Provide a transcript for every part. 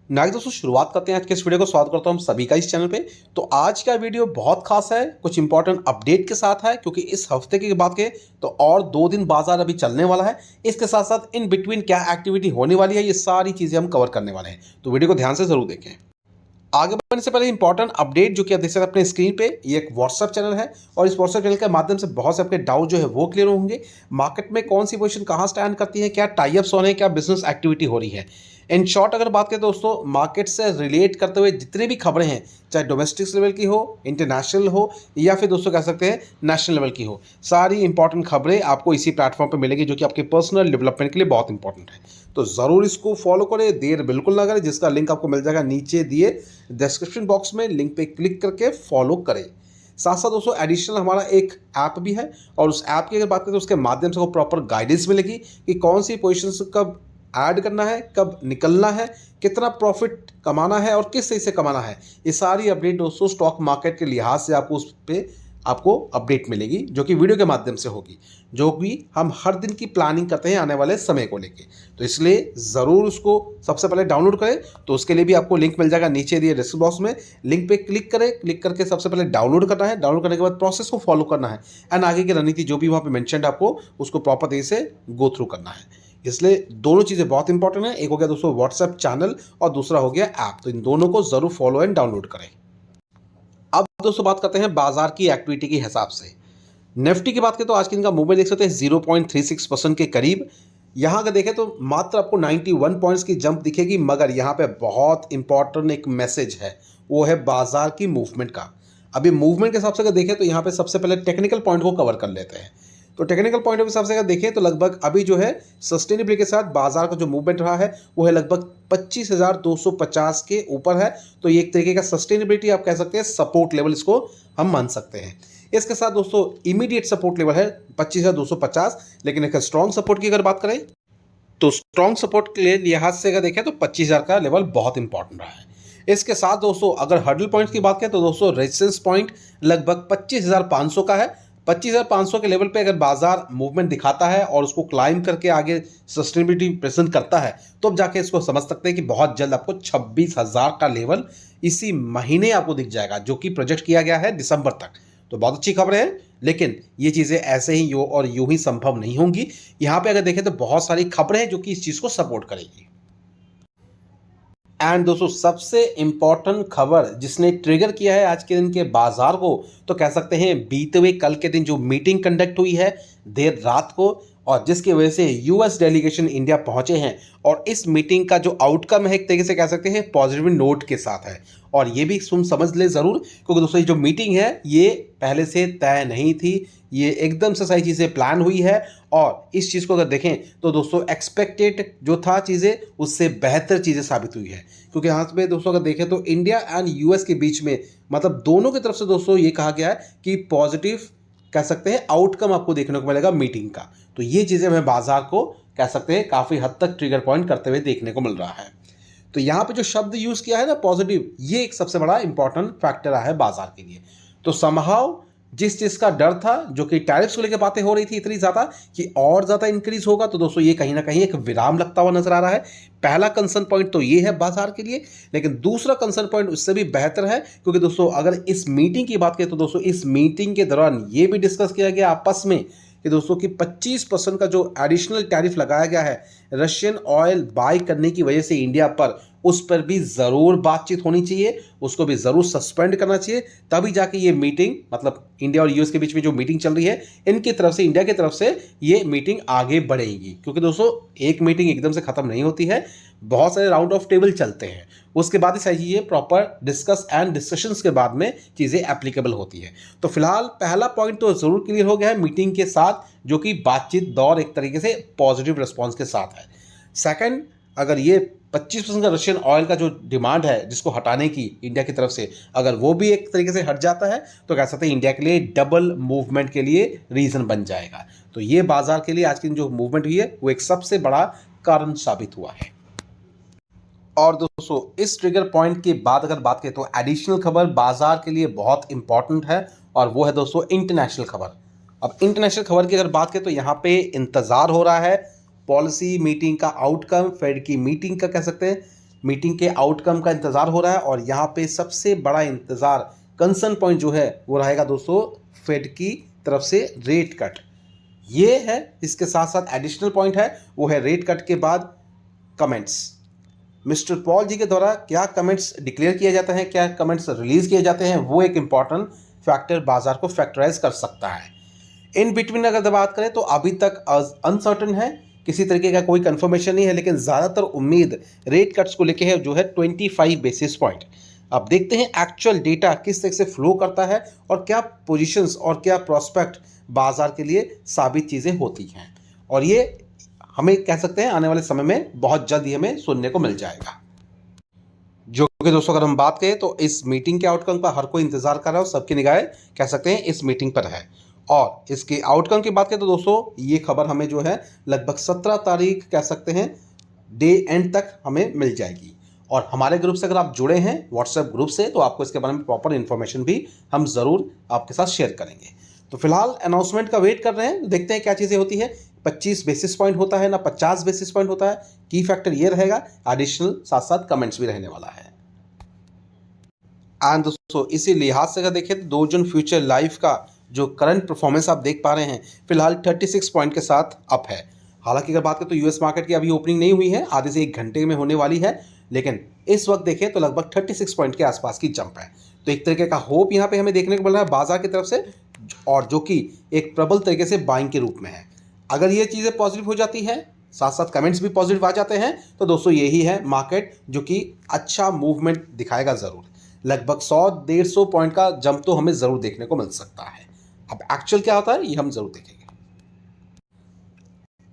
Nice दोस्तों, शुरुआत करते हैं आज के इस वीडियो को। स्वागत करता हूं हम सभी का इस चैनल पे। तो आज का वीडियो बहुत खास है, कुछ इंपॉर्टेंट अपडेट के साथ है, क्योंकि इस हफ्ते की बात करें तो और 2 दिन बाजार अभी चलने वाला है। इसके साथ साथ इन बिटवीन क्या एक्टिविटी होने वाली है, ये सारी चीज़ें हम कवर करने वाले हैं। तो वीडियो को ध्यान से जरूर देखें। आगे बढ़ने से पहले इंपॉर्टेंट अपडेट जो कि आप देख सकते हैं अपने स्क्रीन पे, ये एक व्हाट्सएप चैनल है और इस व्हाट्सएप चैनल के माध्यम से बहुत से आपके डाउट जो है वो क्लियर होंगे। मार्केट में कौन सी पोजीशन कहाँ स्टैंड करती है, क्या टाई अप्स हो रहे हैं, क्या बिजनेस एक्टिविटी हो रही है। इन शॉर्ट अगर बात करें दोस्तों, मार्केट से रिलेट करते हुए जितनी भी खबरें हैं, चाहे डोमेस्टिक लेवल की हो, इंटरनेशनल हो, या फिर दोस्तों कह सकते हैं नेशनल लेवल की हो, सारी इंपॉर्टेंट खबरें आपको इसी प्लेटफॉर्म पर मिलेगी, जो कि आपके पर्सनल डेवलपमेंट के लिए बहुत इंपॉर्टेंट है। तो ज़रूर इसको फॉलो करें, देर बिल्कुल ना करें, जिसका लिंक आपको मिल जाएगा नीचे दिए डिस्क्रिप्शन बॉक्स में। लिंक पे क्लिक करके फॉलो करें। साथ साथ दोस्तों एडिशनल हमारा एक ऐप भी है और उस ऐप की अगर बात करें तो उसके माध्यम से आपको प्रॉपर गाइडेंस मिलेगी कि कौन सी पोजीशंस कब ऐड करना है, कब निकलना है, कितना प्रॉफिट कमाना है और किस सही से कमाना है। ये सारी अपडेट दोस्तों स्टॉक मार्केट के लिहाज से आपको उस पर आपको अपडेट मिलेगी, जो कि वीडियो के माध्यम से होगी, जो भी हम हर दिन की प्लानिंग करते हैं आने वाले समय को लेके। तो इसलिए ज़रूर उसको सबसे पहले डाउनलोड करें। तो उसके लिए भी आपको लिंक मिल जाएगा नीचे दिए डिस्क्रिप्शन बॉक्स में। लिंक पे क्लिक करें, क्लिक करके सबसे पहले डाउनलोड करना है। डाउनलोड करने के बाद प्रोसेस को फॉलो करना है एंड आगे की रणनीति जो भी वहाँ पे मेंशन है आपको उसको प्रॉपर तरीके से गो थ्रू करना है। इसलिए दोनों चीज़ें बहुत इंपॉर्टेंट है। एक हो गया दोस्तों व्हाट्सएप चैनल और दूसरा हो गया ऐप। तो इन दोनों को ज़रूर फॉलो एंड डाउनलोड करें। अब दोस्तों बात करते हैं बाजार की एक्टिविटी के हिसाब से। निफ्टी की बात करें तो आज के दिन का मूवमेंट देख सकते हैं 0.36% के करीब। यहाँ अगर देखें तो मात्र आपको 91 पॉइंट्स की जंप दिखेगी, मगर यहाँ पे बहुत इंपॉर्टेंट एक मैसेज है, वो है बाजार की मूवमेंट का। अभी मूवमेंट के हिसाब से अगर देखें तो यहाँ पे सबसे पहले टेक्निकल पॉइंट को कवर कर लेते हैं। तो टेक्निकल पॉइंट ऑफ हिसाब से अगर देखें तो लगभग अभी जो है सस्टेनेबिलिटी के साथ बाजार का जो मूवमेंट रहा है वो है लगभग 25,250 के ऊपर है। तो ये एक तरीके का सस्टेनेबिलिटी आप कह सकते हैं, सपोर्ट लेवल इसको हम मान सकते हैं। इसके साथ दोस्तों इमीडिएट सपोर्ट लेवल है 25,250, लेकिन एक स्ट्रॉन्ग सपोर्ट की अगर बात करें तो स्ट्रॉन्ग सपोर्ट के लिहाज से अगर देखें तो 25,000 का लेवल बहुत इंपॉर्टेंट रहा है। इसके साथ दोस्तों अगर हर्डल पॉइंट की बात करें तो दोस्तों रेजिस्टेंस पॉइंट लगभग 25,500 का है। 25,500 के लेवल पे अगर बाजार मूवमेंट दिखाता है और उसको क्लाइम करके आगे सस्टेनेबिलिटी प्रेजेंट करता है, तो अब जाके इसको समझ सकते हैं कि बहुत जल्द आपको 26,000 का लेवल इसी महीने आपको दिख जाएगा, जो कि प्रोजेक्ट किया गया है दिसंबर तक। तो बहुत अच्छी खबर है, लेकिन ये चीज़ें ऐसे ही यूं ही संभव नहीं होंगी। यहाँ पे अगर देखें तो बहुत सारी खबरें हैं जो कि इस चीज़ को सपोर्ट करेगी। एंड दोस्तों सबसे इंपॉर्टेंट खबर जिसने ट्रिगर किया है आज के दिन के बाजार को, तो कह सकते हैं बीते हुए कल के दिन जो मीटिंग कंडक्ट हुई है देर रात को, और जिसकी वजह से यूएस डेलीगेशन इंडिया पहुंचे हैं। और इस मीटिंग का जो आउटकम है एक तरीके से कह सकते हैं पॉजिटिव नोट के साथ है। और ये भी सुन समझ ले ज़रूर, क्योंकि दोस्तों ये जो मीटिंग है ये पहले से तय नहीं थी, ये एकदम से सारी चीज़ें प्लान हुई है। और इस चीज़ को अगर देखें तो दोस्तों एक्सपेक्टेड जो था चीज़ें उससे बेहतर चीज़ें साबित हुई है। क्योंकि यहाँ पे दोस्तों अगर देखें तो इंडिया एंड यूएस के बीच में मतलब दोनों की तरफ से दोस्तों ये कहा गया है कि पॉजिटिव कह सकते हैं आउटकम आपको देखने को मिलेगा मीटिंग का। तो ये चीज़ें हमें बाजार को कह सकते हैं काफ़ी हद तक ट्रिगर पॉइंट करते हुए देखने को मिल रहा है। तो यहाँ पे जो शब्द यूज़ किया है ना पॉजिटिव, ये एक सबसे बड़ा इंपॉर्टेंट फैक्टर है बाजार के लिए। तो समहाउ जिस चीज़ का डर था, जो कि टैरिफ्स को लेकर बातें हो रही थी इतनी ज़्यादा कि और ज़्यादा इंक्रीज होगा, तो दोस्तों ये कहीं ना कहीं एक विराम लगता हुआ नजर आ रहा है। पहला कंसर्न पॉइंट तो ये है बाजार के लिए, लेकिन दूसरा कंसर्न पॉइंट उससे भी बेहतर है, क्योंकि दोस्तों अगर इस मीटिंग की बात करें तो दोस्तों इस मीटिंग के दौरान ये भी डिस्कस किया गया आपस में कि दोस्तों कि 25% का जो एडिशनल टैरिफ लगाया गया है रशियन ऑयल बाय करने की वजह से इंडिया पर, उस पर भी ज़रूर बातचीत होनी चाहिए, उसको भी ज़रूर सस्पेंड करना चाहिए। तभी जाके ये मीटिंग मतलब इंडिया और यूएस के बीच में जो मीटिंग चल रही है इनकी तरफ से, इंडिया की तरफ से ये मीटिंग आगे बढ़ेगी। क्योंकि दोस्तों एक मीटिंग एकदम से ख़त्म नहीं होती है, बहुत सारे राउंड ऑफ टेबल चलते हैं, उसके बाद ही सारी चीज़ें प्रॉपर डिस्कस एंड डिस्कशंस के बाद में चीज़ें एप्लीकेबल होती है। तो फिलहाल पहला पॉइंट तो ज़रूर क्लियर हो गया है मीटिंग के साथ, जो कि बातचीत दौर एक तरीके से पॉजिटिव रिस्पॉन्स के साथ है। सेकंड, अगर ये 25% का रशियन ऑयल का जो डिमांड है जिसको हटाने की इंडिया की तरफ से, अगर वो भी एक तरीके से हट जाता है तो कह सकते हैं इंडिया के लिए डबल मूवमेंट के लिए रीज़न बन जाएगा। तो ये बाजार के लिए आज की जो मूवमेंट हुई है वो एक सबसे बड़ा कारण साबित हुआ है। और दोस्तों इस ट्रिगर पॉइंट के बाद अगर बात करें तो एडिशनल खबर बाजार के लिए बहुत इंपॉर्टेंट है, और वो है दोस्तों इंटरनेशनल खबर। अब इंटरनेशनल खबर की अगर बात करें तो यहाँ पे इंतज़ार हो रहा है पॉलिसी मीटिंग का आउटकम, फेड की मीटिंग का कह सकते हैं मीटिंग के आउटकम का इंतज़ार हो रहा है और यहाँ पे सबसे बड़ा इंतज़ार कंसर्न पॉइंट जो है वो रहेगा दोस्तों फेड की तरफ से रेट कट। ये है, इसके साथ साथ एडिशनल पॉइंट है वो है रेट कट के बाद कमेंट्स। मिस्टर पॉल जी के द्वारा क्या कमेंट्स डिक्लेयर किए जाते हैं, क्या कमेंट्स रिलीज किए जाते हैं, वो एक इंपॉर्टेंट फैक्टर बाजार को फैक्टराइज कर सकता है। इन बिटवीन अगर बात करें तो अभी तक अनसर्टन है, किसी तरीके का कोई कंफर्मेशन नहीं है, लेकिन ज़्यादातर उम्मीद रेट कट्स को लेके है जो है 25 बेसिस पॉइंट। अब देखते हैं एक्चुअल डेटा किस तरह से फ्लो करता है और क्या पोजीशंस और क्या प्रोस्पेक्ट बाजार के लिए साबित चीज़ें होती हैं, और ये हमें कह सकते हैं आने वाले समय में बहुत जल्द ही हमें सुनने को मिल जाएगा। जो कि दोस्तों अगर हम बात करें तो इस मीटिंग के आउटकम का हर कोई इंतजार कर रहा है और सबकी निगाहें कह सकते हैं इस मीटिंग पर है। और इसके आउटकम की बात करें तो दोस्तों ये खबर हमें जो है लगभग 17 तारीख कह सकते हैं डे एंड तक हमें मिल जाएगी। और हमारे ग्रुप से अगर आप जुड़े हैं व्हाट्सएप ग्रुप से तो आपको इसके बारे में प्रॉपर इन्फॉर्मेशन भी हम ज़रूर आपके साथ शेयर करेंगे। तो फिलहाल अनाउंसमेंट का वेट कर रहे हैं, देखते हैं क्या चीज़ें होती है। 25 बेसिस पॉइंट होता है ना 50 बेसिस पॉइंट होता है, की फैक्टर ये रहेगा, एडिशनल साथ साथ कमेंट्स भी रहने वाला है। एंड दोस्तों इसी लिहाज से अगर देखें तो 2 जून फ्यूचर लाइफ का जो करंट परफॉर्मेंस आप देख पा रहे हैं फिलहाल 36 पॉइंट के साथ अप है। हालांकि अगर बात करें तो यूएस मार्केट की अभी ओपनिंग नहीं हुई है, आधे से 1 घंटे में होने वाली है, लेकिन इस वक्त देखें तो लगभग 36 पॉइंट के आसपास की जंप है। तो एक तरीके का होप यहाँ पे हमें देखने को मिल रहा है बाजार की तरफ से, और जो कि एक प्रबल तरीके से बाइंग के रूप में है। अगर ये चीज़ें पॉजिटिव हो जाती है, साथ साथ कमेंट्स भी पॉजिटिव आ जाते हैं, तो दोस्तों यही है मार्केट जो कि अच्छा मूवमेंट दिखाएगा ज़रूर। लगभग 100-150 पॉइंट का जंप तो हमें ज़रूर देखने को मिल सकता है। अब एक्चुअल क्या होता है ये हम ज़रूर देखेंगे।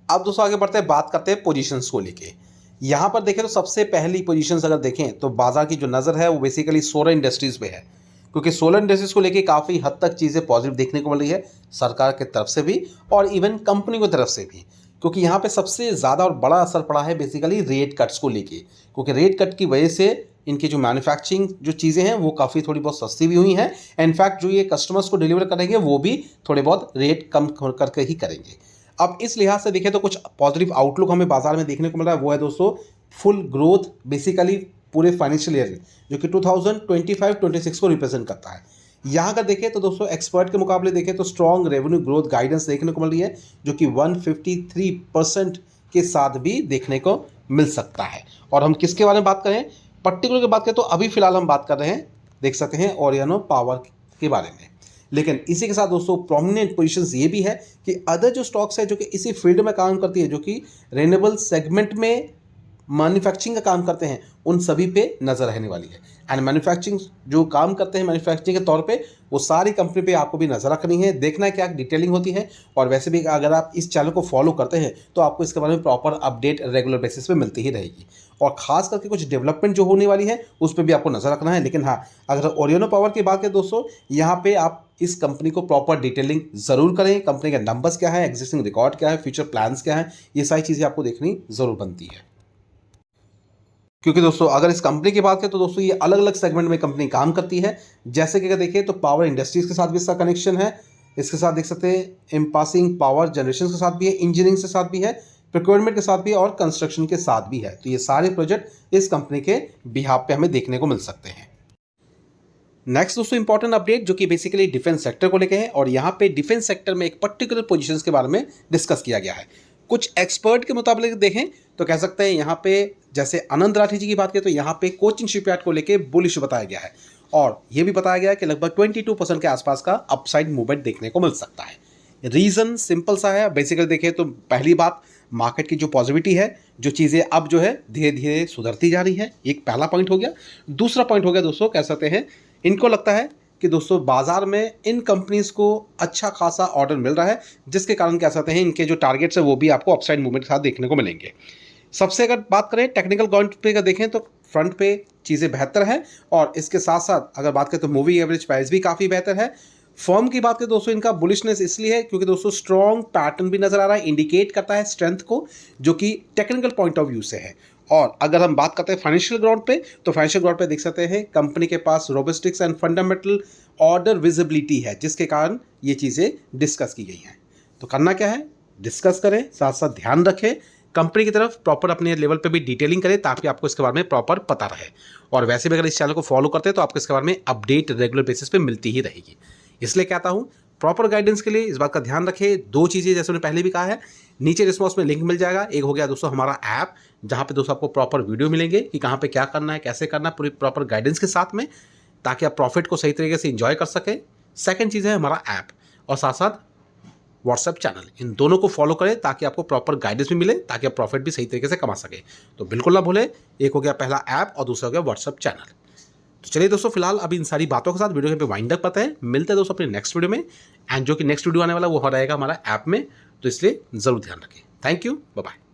अब दोस्तों आगे बढ़ते हैं, बात करते हैं पोजीशंस को लेके। यहाँ पर देखें तो सबसे पहली पोजीशंस अगर देखें तो बाजार की जो नज़र है वो बेसिकली सोलर इंडस्ट्रीज़ पे है, क्योंकि सोलर इंडस्ट्रीज़ को लेके काफ़ी हद तक चीज़ें पॉजिटिव देखने को मिल रही है सरकार की तरफ से भी और इवन कंपनी की तरफ से भी, क्योंकि यहाँ पे सबसे ज़्यादा और बड़ा असर पड़ा है बेसिकली रेट कट्स को लेके, क्योंकि रेट कट की वजह से इनकी जो मैन्युफैक्चरिंग जो चीज़ें हैं वो काफ़ी थोड़ी बहुत सस्ती भी हुई हैं। इनफैक्ट जो ये कस्टमर्स को डिलीवर करेंगे वो भी थोड़े बहुत रेट कम करके ही करेंगे। अब इस लिहाज से देखें तो कुछ पॉजिटिव आउटलुक हमें बाजार में देखने को मिल रहा है, वो है दोस्तों फुल ग्रोथ बेसिकली पूरे फाइनेंशियल ईयर जो कि 2025-26 को रिप्रेजेंट करता है। यहाँ अगर देखें तो दोस्तों एक्सपर्ट के मुकाबले देखें तो स्ट्रॉन्ग रेवेन्यू ग्रोथ गाइडेंस देखने को मिल रही है जो कि 153% के साथ भी देखने को मिल सकता है। और हम किसके बारे में बात करें, पर्टिकुलर की बात करें तो अभी फिलहाल हम बात कर रहे हैं देख सकते हैं ओरियनो पावर के बारे में, लेकिन इसी के साथ दोस्तों प्रोमिनेंट पोजीशंस ये भी है कि अदर जो स्टॉक्स है जो कि इसी फील्ड में काम करती है, जो कि रिन्यूएबल सेगमेंट में मैन्युफैक्चरिंग का काम करते हैं, उन सभी पे नज़र रहने वाली है। एंड मैन्युफैक्चरिंग जो काम करते हैं मैन्युफैक्चरिंग के तौर पे वो सारी कंपनी पे आपको भी नज़र रखनी है, देखना है क्या डिटेलिंग होती है। और वैसे भी अगर आप इस चैनल को फॉलो करते हैं तो आपको इसके बारे में प्रॉपर अपडेट रेगुलर बेसिस पे मिलती ही रहेगी, और ख़ास करके कुछ डेवलपमेंट जो होने वाली है उस पर भी आपको नज़र रखना है। लेकिन हाँ, अगर ओरियनो पावर की बात करें दोस्तों, यहाँ पे आप इस कंपनी को प्रॉपर डिटेलिंग ज़रूर करें, कंपनी के नंबर्स क्या है, एग्जिस्टिंग रिकॉर्ड क्या है, फ्यूचर प्लान्स क्या है, ये सारी चीज़ें आपको देखनी ज़रूर बनती है। क्योंकि दोस्तों अगर इस कंपनी की बात करें तो दोस्तों ये अलग अलग सेगमेंट में कंपनी काम करती है। जैसे कि अगर देखिए तो पावर इंडस्ट्रीज़ के साथ भी इसका कनेक्शन है, इसके साथ देख सकते हैं इम्पासिंग पावर जनरेशन के साथ भी है, इंजीनियरिंग के साथ भी है, प्रोक्योरमेंट के साथ भी है और कंस्ट्रक्शन के साथ भी है। तो ये सारे प्रोजेक्ट इस कंपनी के बिहाफ पे हमें देखने को मिल सकते हैं। नेक्स्ट दोस्तों इंपॉर्टेंट अपडेट जो कि बेसिकली डिफेंस सेक्टर को लेकर है, और यहाँ पे डिफेंस सेक्टर में एक पर्टिकुलर पोजीशंस के बारे में डिस्कस किया गया है। कुछ एक्सपर्ट के मुताबिक देखें तो कह सकते हैं यहाँ पे जैसे आनंद राठी जी की बात करें तो यहाँ पे कोचिन शिपयार्ड को लेके बुलिश बताया गया है, और ये भी बताया गया है कि लगभग 22% के आसपास का अपसाइड मूवमेंट देखने को मिल सकता है। रीज़न सिंपल सा है, बेसिकली देखें तो पहली बात मार्केट की जो पॉजिटिविटी है, जो चीज़ें अब जो है धीरे धीरे सुधरती जा रही है, एक पहला पॉइंट हो गया। दूसरा पॉइंट हो गया दोस्तों कह सकते हैं इनको लगता है कि दोस्तों बाजार में इन कंपनीज़ को अच्छा खासा ऑर्डर मिल रहा है, जिसके कारण कह सकते हैं इनके जो टारगेट्स है वो भी आपको अपसाइड मूवमेंट के साथ देखने को मिलेंगे। सबसे अगर बात करें टेक्निकल पॉइंट पे का देखें तो फ्रंट पे चीज़ें बेहतर है, और इसके साथ साथ अगर बात करें तो मूवी एवरेज प्राइस भी काफ़ी बेहतर है। फर्म की बात करें दोस्तों इनका बुलिशनेस इसलिए है क्योंकि दोस्तों स्ट्रॉन्ग पैटर्न भी नजर आ रहा है, इंडिकेट करता है स्ट्रेंथ को, जो कि टेक्निकल पॉइंट ऑफ व्यू से है। और अगर हम बात करते हैं फाइनेंशियल ग्राउंड पे तो फाइनेंशियल ग्राउंड पे देख सकते हैं कंपनी के पास रोबस्टिक्स एंड फंडामेंटल ऑर्डर विजिबिलिटी है, जिसके कारण ये चीज़ें डिस्कस की गई हैं। तो करना क्या है, डिस्कस करें, साथ साथ ध्यान रखें कंपनी की तरफ प्रॉपर अपने लेवल पे भी डिटेलिंग करें ताकि आपको इसके बारे में प्रॉपर पता रहे। और वैसे भी अगर इस चैनल को फॉलो करते हैं तो आपको इसके बारे में अपडेट रेगुलर बेसिस पे मिलती ही रहेगी। इसलिए कहता हूँ प्रॉपर गाइडेंस के लिए इस बात का ध्यान रखें। दो चीज़ें जैसे मैंने पहले भी कहा है, नीचे रिस्पॉन्स में लिंक मिल जाएगा। एक हो गया दोस्तों हमारा ऐप, जहाँ पे दोस्तों आपको प्रॉपर वीडियो मिलेंगे कि कहाँ पे क्या करना है, कैसे करना है, पूरी प्रॉपर गाइडेंस के साथ में, ताकि आप प्रॉफिट को सही तरीके से इंजॉय कर सकें। सेकंड चीज़ है हमारा ऐप, और साथ साथ व्हाट्सएप चैनल। इन दोनों को फॉलो करें ताकि आपको प्रॉपर गाइडेंस भी मिले, ताकि आप प्रॉफिट भी सही तरीके से कमा सके। तो बिल्कुल ना भूलें, एक हो गया पहला ऐप और दूसरा हो गया व्हाट्सएप चैनल। तो चलिए दोस्तों, फिलहाल अभी इन सारी बातों के साथ वीडियो पे वाइंड अप करते हैं। मिलते हैं दोस्तों अपने नेक्स्ट वीडियो में, एंड जो कि नेक्स्ट वीडियो आने वाला वो हो रहेगा हमारा ऐप में, तो इसलिए ज़रूर ध्यान रखें। Thank you, bye bye.